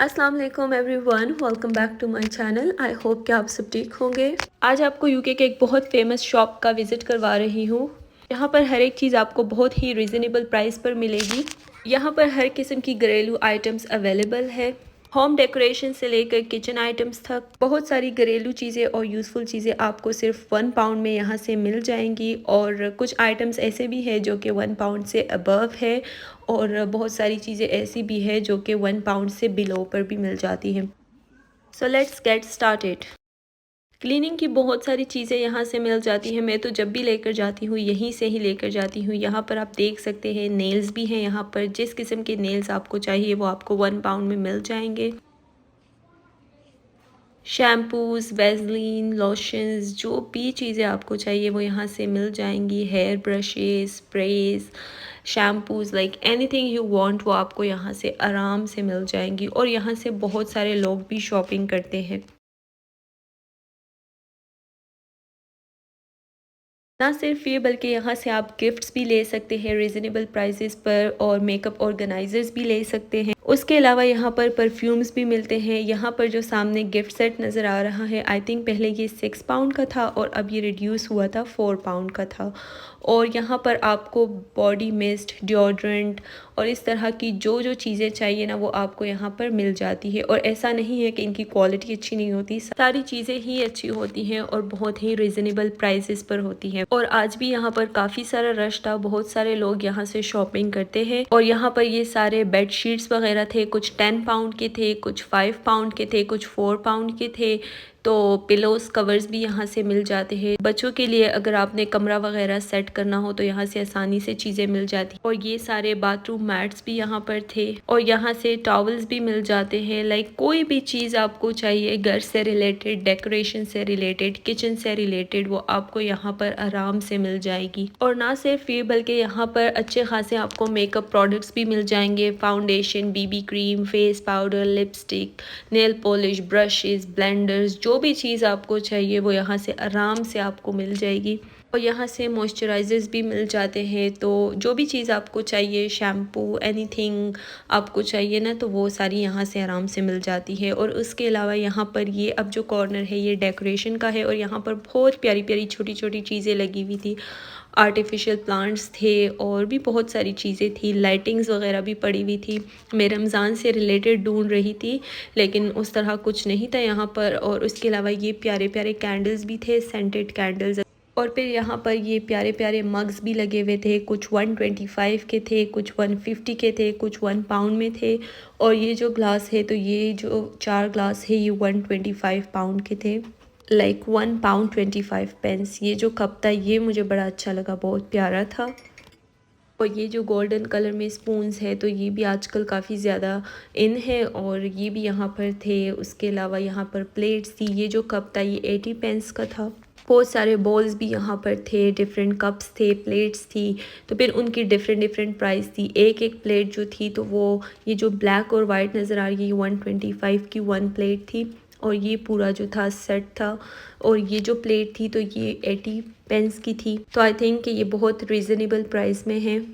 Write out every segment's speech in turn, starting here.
अस्सलाम वालेकुम everyone, welcome back to my channel. I hope कि आप सब ठीक होंगे। आज आपको यूके के एक बहुत फेमस शॉप का विज़िट करवा रही हूँ। यहाँ पर हर एक चीज़ आपको बहुत ही रिजनेबल प्राइस पर मिलेगी। यहाँ पर हर किस्म की घरेलू आइटम्स अवेलेबल है। होम डेकोरेशन से लेकर किचन आइटम्स तक बहुत सारी घरेलू चीज़ें और यूज़फुल चीज़ें आपको सिर्फ 1 पाउंड में यहाँ से मिल जाएंगी। और कुछ आइटम्स ऐसे भी हैं जो कि 1 पाउंड से अबव है, और बहुत सारी चीज़ें ऐसी भी है जो कि 1 पाउंड से बिलो पर भी मिल जाती हैं। So let's get started. Cleaning की बहुत सारी चीज़ें यहाँ से मिल जाती हैं। मैं तो जब भी लेकर जाती हूँ यहीं से ही लेकर जाती हूँ। यहाँ पर आप देख सकते हैं नेल्स भी हैं। यहाँ पर जिस किस्म के नेल्स आपको चाहिए वो आपको 1 पाउंड में मिल जाएंगे। शैम्पूज़, वैसलीन, लोशंस, जो भी चीज़ें आपको चाहिए वो यहाँ से मिल जाएंगी। Hair brushes, sprays, shampoos, like anything you want वो आपको यहाँ से आराम से मिल जाएंगी। और यहाँ से बहुत सारे लोग भी शॉपिंग करते हैं। ना सिर्फ ये बल्कि यहाँ से आप गिफ्ट्स भी ले सकते हैं रिजनेबल प्राइसेस पर, और मेकअप ऑर्गेनाइजर्स भी ले सकते हैं। उसके अलावा यहाँ पर परफ्यूम्स भी मिलते हैं। यहाँ पर जो सामने गिफ्ट सेट नज़र आ रहा है, आई थिंक पहले ये 6 पाउंड का था और अब ये रिड्यूस हुआ था, 4 पाउंड का था। और यहाँ पर आपको बॉडी मिस्ट, डिओड्रेंट और इस तरह की जो जो चीज़ें चाहिए ना वो आपको यहाँ पर मिल जाती है। और ऐसा नहीं है कि इनकी क्वालिटी अच्छी नहीं होती, सारी चीज़ें ही अच्छी होती हैं और बहुत ही रिजनेबल प्राइसेस पर होती हैं। और आज भी यहाँ पर काफ़ी सारा रश था, बहुत सारे लोग यहाँ से शॉपिंग करते हैं। और यहाँ पर ये सारे बेड शीट्स वगैरह थे, कुछ 10 पाउंड के थे, कुछ 5 पाउंड के थे, कुछ 4 पाउंड के थे। तो पिलोस कवर्स भी यहाँ से मिल जाते हैं। बच्चों के लिए अगर आपने कमरा वगैरह सेट करना हो तो यहाँ से आसानी से चीज़ें मिल जाती। और ये सारे बाथरूम मैट्स भी यहाँ पर थे। और यहाँ से टॉवल्स भी मिल जाते हैं। लाइक कोई भी चीज़ आपको चाहिए घर से रिलेटेड, डेकोरेशन से रिलेटेड, किचन से रिलेटेड, वो आपको यहाँ पर आराम से मिल जाएगी। और ना सिर्फ ये बल्कि यहाँ पर अच्छे खासे आपको मेकअप प्रोडक्ट्स भी मिल जाएंगे। Foundation, BB cream, face powder, lipstick, nail polish, brushes, blenders, जो भी चीज़ आपको चाहिए वो यहाँ से आराम से आपको मिल जाएगी। और यहाँ से मॉइस्चराइजर्स भी मिल जाते हैं। तो जो भी चीज़ आपको चाहिए, शैम्पू, एनीथिंग आपको चाहिए ना, तो वो सारी यहाँ से आराम से मिल जाती है। और उसके अलावा यहाँ पर ये अब जो कॉर्नर है ये डेकोरेशन का है, और यहाँ पर बहुत प्यारी प्यारी छोटी छोटी चीज़ें लगी हुई थी। आर्टिफिशियल प्लांट्स थे और भी बहुत सारी चीज़ें थी। लाइटिंग्स वगैरह भी पड़ी हुई थी। मैं रमज़ान से रिलेटेड ढूंढ रही थी लेकिन उस तरह कुछ नहीं था यहाँ पर। और उसके अलावा ये प्यारे प्यारे कैंडल्स भी थे, सेंटेड कैंडल्स। और फिर यहाँ पर ये प्यारे प्यारे मग्स भी लगे हुए थे। कुछ 125 के थे, कुछ 150 के थे, कुछ 1 पाउंड में थे। और ये जो ग्लास है, तो ये जो 4 ग्लास है ये 125 पाउंड के थे। Like 1 pound 25 pence. ये जो कप था ये मुझे बड़ा अच्छा लगा, बहुत प्यारा था। और ये जो गोल्डन कलर में स्पून्स है तो ये भी आजकल काफ़ी ज़्यादा इन है, और ये भी यहाँ पर थे। उसके अलावा यहाँ पर प्लेट्स थी। ये जो कप था ये 80 पेंस का था। बहुत सारे बॉल्स भी यहाँ पर थे, डिफरेंट कप्स थे, प्लेट्स थी। तो फिर उनकी डिफरेंट डिफरेंट प्राइस थी। एक एक प्लेट जो थी तो वो ये जो ब्लैक और वाइट नज़र आ रही है ये 125 की 1 प्लेट थी। और ये पूरा जो था सेट था। और ये जो प्लेट थी तो ये 80 पेंस की थी। तो आई थिंक कि ये बहुत रिजनेबल प्राइस में है।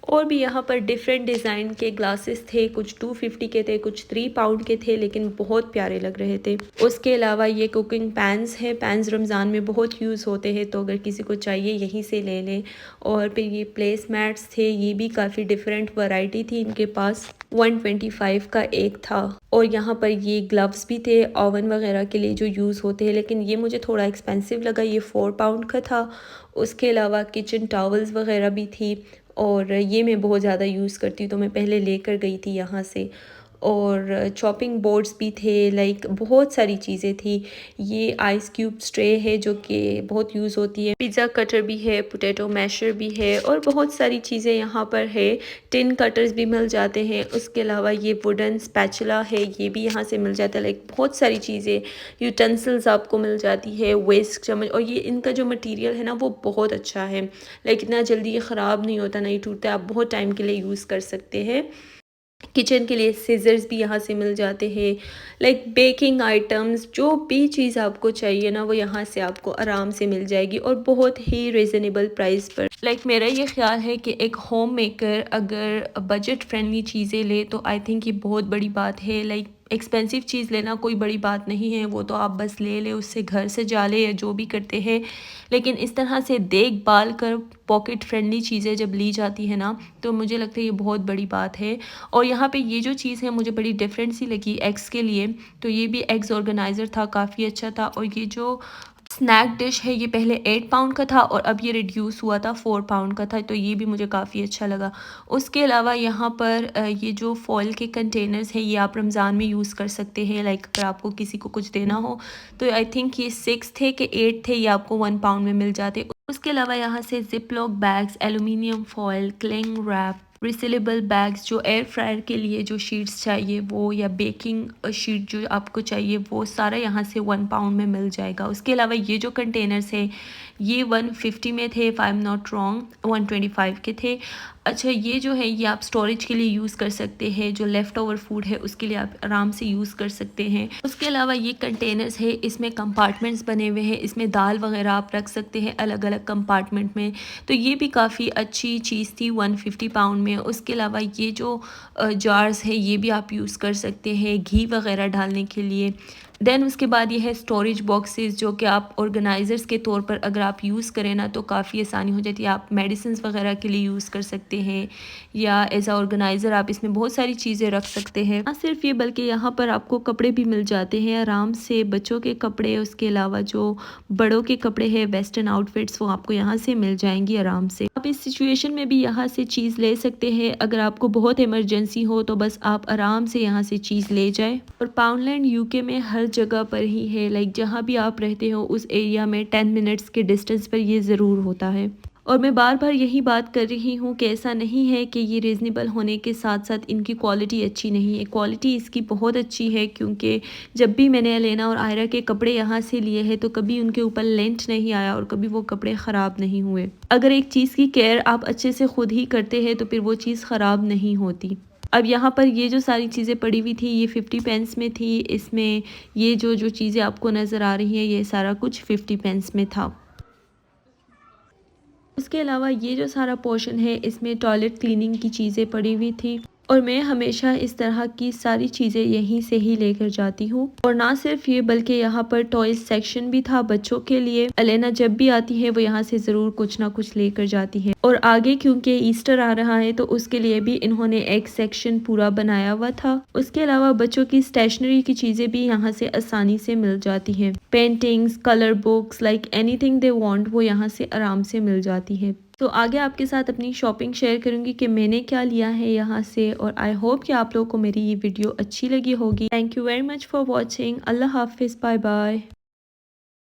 और भी यहाँ पर डिफरेंट डिज़ाइन के ग्लासेस थे, कुछ 250 के थे, कुछ 3 पाउंड के थे, लेकिन बहुत प्यारे लग रहे थे। उसके अलावा ये कुकिंग पैन्स हैं। पैन्स रमज़ान में बहुत यूज़ होते हैं, तो अगर किसी को चाहिए यहीं से ले लें। और फिर ये प्लेस मैट्स थे, ये भी काफ़ी डिफरेंट वैरायटी थी इनके पास। 125 का एक था। और यहाँ पर ये ग्लव्स भी थे ओवन वगैरह के लिए जो यूज़ होते हैं, लेकिन ये मुझे थोड़ा एक्सपेंसिव लगा, ये 4 पाउंड का था। उसके अलावा किचन टॉवल्स वगैरह भी थी, और ये मैं बहुत ज़्यादा यूज़ करती हूँ तो मैं पहले लेकर गई थी यहाँ से। और चॉपिंग बोर्ड्स भी थे, लाइक बहुत सारी चीज़ें थी। ये आइस क्यूब ट्रे है जो कि बहुत यूज़ होती है। पिज़्ज़ा कटर भी है, पोटैटो मैशर भी है, और बहुत सारी चीज़ें यहाँ पर है। टिन कटर्स भी मिल जाते हैं। उसके अलावा ये वुडन स्पैचुला है, ये भी यहाँ से मिल जाता है। लाइक बहुत सारी चीज़ें, यूटेंसिल्स आपको मिल जाती है, वेस्ट चम्मच। और ये इनका जो मटेरियल है ना वो बहुत अच्छा है। लाइक इतना जल्दी ये ख़राब नहीं होता, नहीं टूटता, आप बहुत टाइम के लिए यूज़ कर सकते हैं। किचन के लिए सीजर्स भी यहाँ से मिल जाते हैं, लाइक बेकिंग आइटम्स, जो भी चीज़ आपको चाहिए ना वो यहाँ से आपको आराम से मिल जाएगी और बहुत ही रिजनेबल प्राइस पर। लाइक मेरा ये ख्याल है कि एक होम मेकर अगर बजट फ्रेंडली चीज़ें ले तो आई थिंक ये बहुत बड़ी बात है। लाइक एक्सपेंसिव चीज़ लेना कोई बड़ी बात नहीं है, वो तो आप बस ले ले, उससे घर से जा ले या जो भी करते हैं, लेकिन इस तरह से देखभाल कर पॉकेट फ्रेंडली चीज़ें जब ली जाती है ना तो मुझे लगता है ये बहुत बड़ी बात है। और यहाँ पे ये जो चीज़ है मुझे बड़ी डिफरेंट सी लगी एग्स के लिए, तो ये भी एग्स ऑर्गेनाइज़र था, काफ़ी अच्छा था। और ये जो स्नैक डिश है ये पहले 8 पाउंड का था और अब ये रिड्यूस हुआ था 4 पाउंड का था, तो ये भी मुझे काफ़ी अच्छा लगा। उसके अलावा यहाँ पर ये जो फॉइल के कंटेनर्स हैं ये आप रमज़ान में यूज़ कर सकते हैं। लाइक अगर आपको किसी को कुछ देना हो तो आई थिंक ये 6 थे कि 8 थे, ये आपको 1 पाउंड में मिल जाते। उसके अलावा यहाँ से zip lock bags, aluminium foil, cling wrap, resealable bags, जो एयर फ्रायर के लिए जो शीट्स चाहिए वो, या बेकिंग शीट जो आपको चाहिए वो सारा यहाँ से 1 पाउंड में मिल जाएगा। उसके अलावा ये जो कंटेनर्स है ये 150 में थे, if I am not wrong 125 के थे। अच्छा, ये जो है ये आप स्टोरेज के लिए यूज़ कर सकते हैं, जो लेफ़्ट ओवर फूड है उसके लिए आप आराम से यूज़ कर सकते हैं। उसके अलावा ये कंटेनर्स है, इसमें कंपार्टमेंट्स बने हुए हैं, इसमें दाल वगैरह आप रख सकते हैं अलग अलग कंपार्टमेंट में, तो ये भी काफ़ी अच्छी चीज़ थी 150 पाउंड में। उसके अलावा ये जो जार्स है ये भी आप यूज़ कर सकते हैं घी वगैरह डालने के लिए। देन उसके बाद ये है स्टोरेज बॉक्सेस, जो कि आप ऑर्गेनाइज़र्स के तौर पर अगर आप यूज़ करें ना तो काफ़ी आसानी हो जाती है। आप मेडिसिन्स वगैरह के लिए यूज़ कर सकते हैं या एज आ ऑर्गेनाइज़र आप इसमें बहुत सारी चीज़ें रख सकते हैं। ना सिर्फ ये बल्कि यहाँ पर आपको कपड़े भी मिल जाते हैं आराम से, बच्चों के कपड़े, उसके अलावा जो बड़ों के कपड़े हैं वेस्टर्न आउटफिट्स वो आपको यहाँ से मिल जाएंगी आराम से। आप इस सिचुएशन में भी यहाँ से चीज़ ले सकते हैं, अगर आपको बहुत इमरजेंसी हो तो बस आप आराम से यहाँ से चीज़ ले जाए। और पाउंडलैंड यूके में हर जगह पर ही है, लाइक जहाँ भी आप रहते हो उस एरिया में 10 मिनट्स के डिस्टेंस पर ये ज़रूर होता है। और मैं बार बार यही बात कर रही हूँ कि ऐसा नहीं है कि ये रीज़नेबल होने के साथ साथ इनकी क्वालिटी अच्छी नहीं है, क्वालिटी इसकी बहुत अच्छी है। क्योंकि जब भी मैंने एलेना और आयरा के कपड़े यहाँ से लिए हैं तो कभी उनके ऊपर लेंट नहीं आया और कभी वो कपड़े ख़राब नहीं हुए। अगर एक चीज़ की केयर आप अच्छे से खुद ही करते हैं तो फिर वो चीज़ ख़राब नहीं होती। अब यहाँ पर ये जो सारी चीज़ें पड़ी हुई थी ये 50 पेंस में थी, इसमें ये जो जो चीज़ें आपको नज़र आ रही हैं ये सारा कुछ 50 पेंस में था। उसके अलावा ये जो सारा पोर्शन है इसमें टॉयलेट क्लीनिंग की चीज़ें पड़ी हुई थी और मैं हमेशा इस तरह की सारी चीज़ें यहीं से ही लेकर जाती हूँ। और ना सिर्फ ये बल्कि यहाँ पर टॉयज सेक्शन भी था बच्चों के लिए। एलेना जब भी आती है वो यहाँ से ज़रूर कुछ ना कुछ लेकर जाती है। और आगे क्योंकि ईस्टर आ रहा है तो उसके लिए भी इन्होंने एक सेक्शन पूरा बनाया हुआ था। उसके अलावा बच्चों की स्टेशनरी की चीज़ें भी यहाँ से आसानी से मिल जाती हैं, paintings, colour books, like anything they want वो यहाँ से आराम से मिल जाती है। तो आगे आपके साथ अपनी शॉपिंग शेयर करूंगी कि मैंने क्या लिया है यहाँ से। और आई होप कि आप लोगों को मेरी ये वीडियो अच्छी लगी होगी। Thank you very much for watching. Allah हाफिज़, बाय बाय।